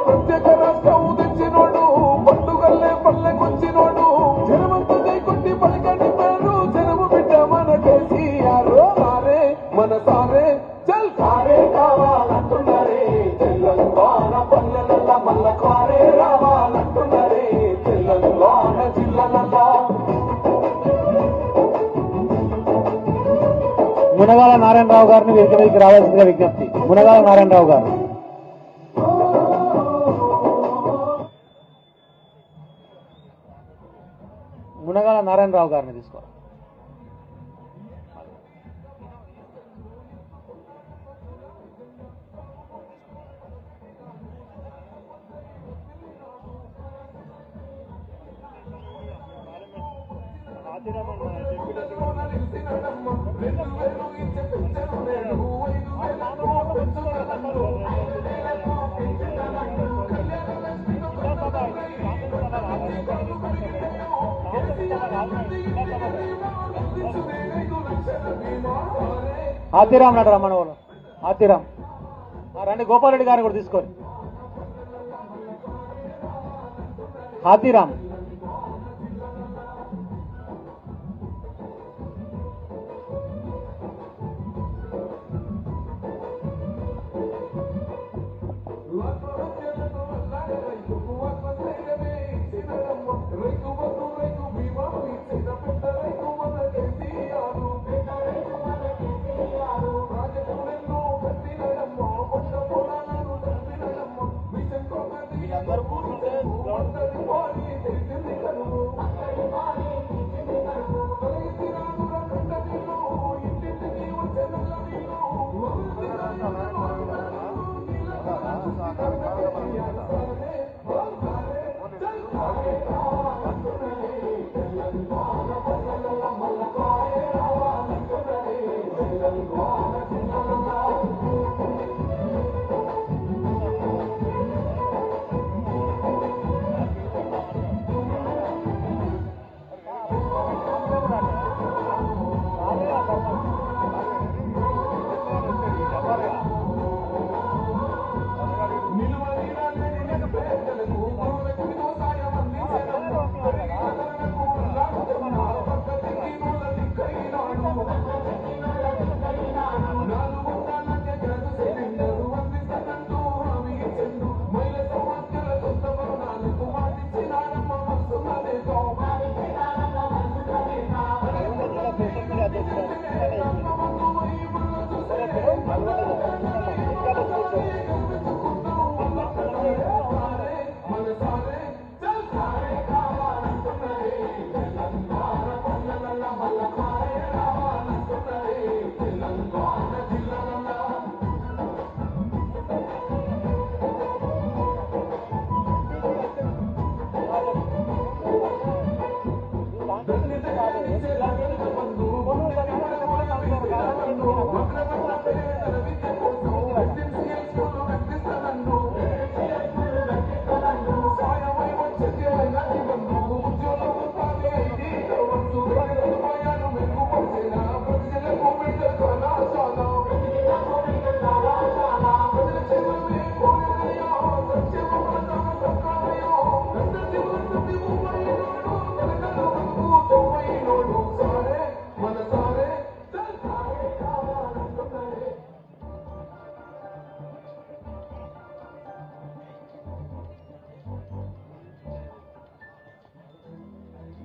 ప్రత్యేక రాష్ట్రం తెచ్చినోడు పండుగల్లే పల్లెకొచ్చినోడు జనమంతా కొట్టి పలికని పేరు జనము బిడ్డ మన కేసీఆర్ సారే మన సారే చల్ సారే కావాలంటున్నారే తెలంగాణ పల్లెలల్లా మల్ల కారే రావాలంటున్నారే తెలంగాణ జిల్లలల్లా. మునగాల నారాయణరావు గారిని వేదిక మీదకి రావాల్సిందిగా విజ్ఞప్తి. మునగాల నారాయణరావు గారు. మునగాల నారాయణరావు గారిని తీసుకోవాలి. ఆతిరామ్ నట రమ్మని వాళ్ళు ఆతిరామ్ రండి. గోపాల్ రెడ్డి గారిని కూడా తీసుకోండి. ఆతిరామ్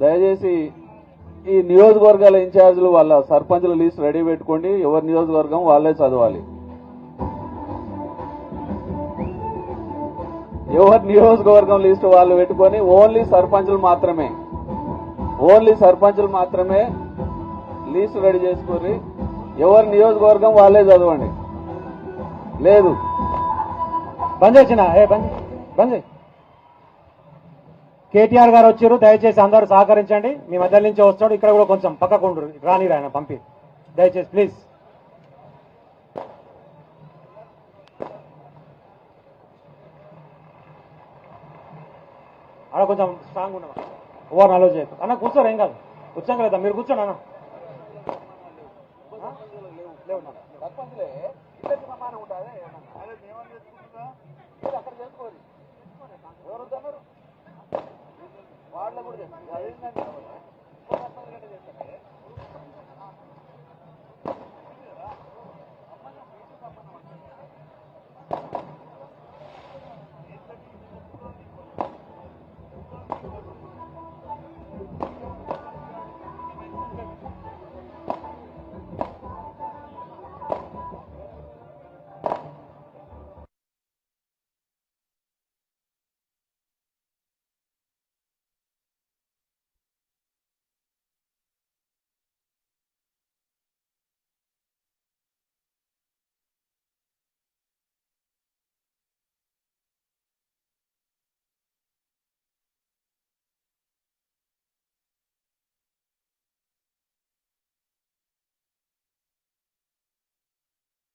దయచేసి ఈ నియోజకవర్గాల ఇన్ఛార్జీలు వాళ్ళ సర్పంచుల లిస్ట్ రెడీ పెట్టుకోండి. ఎవరి నియోజకవర్గం వాళ్ళే చదవాలి. ఎవరి నియోజకవర్గం లిస్ట్ వాళ్ళు పెట్టుకొని ఓన్లీ సర్పంచులు మాత్రమే లిస్ట్ రెడీ చేసుకొని ఎవరి నియోజకవర్గం వాళ్ళే చదవండి. లేదు బంద్ చేసిన బంద్. కేటీఆర్ గారు వచ్చారు. దయచేసి అందరూ సహకరించండి. మీ మధ్య నుంచి వస్తాడు. ఇక్కడ కూడా కొంచెం పక్కకుండు రాని రాయన పంపి దయచేసి ప్లీజ్. అలా కొంచెం స్ట్రాంగ్ ఉన్నాం. ఓవర్ నాలో చేయకు అన్న. కూర్చోరు, ఏం కాదు. వచ్చాం కదా, మీరు కూర్చోండి అన్న. లేవు సర్పంచ్లే ఇద్దరికి సమానం ఉంటుంది మీరు అక్కడ చేసుకోవాలి ఎవరు వద్దన్నారు వాళ్ళ కూడా చేసుకోవాలి అదేంటంటే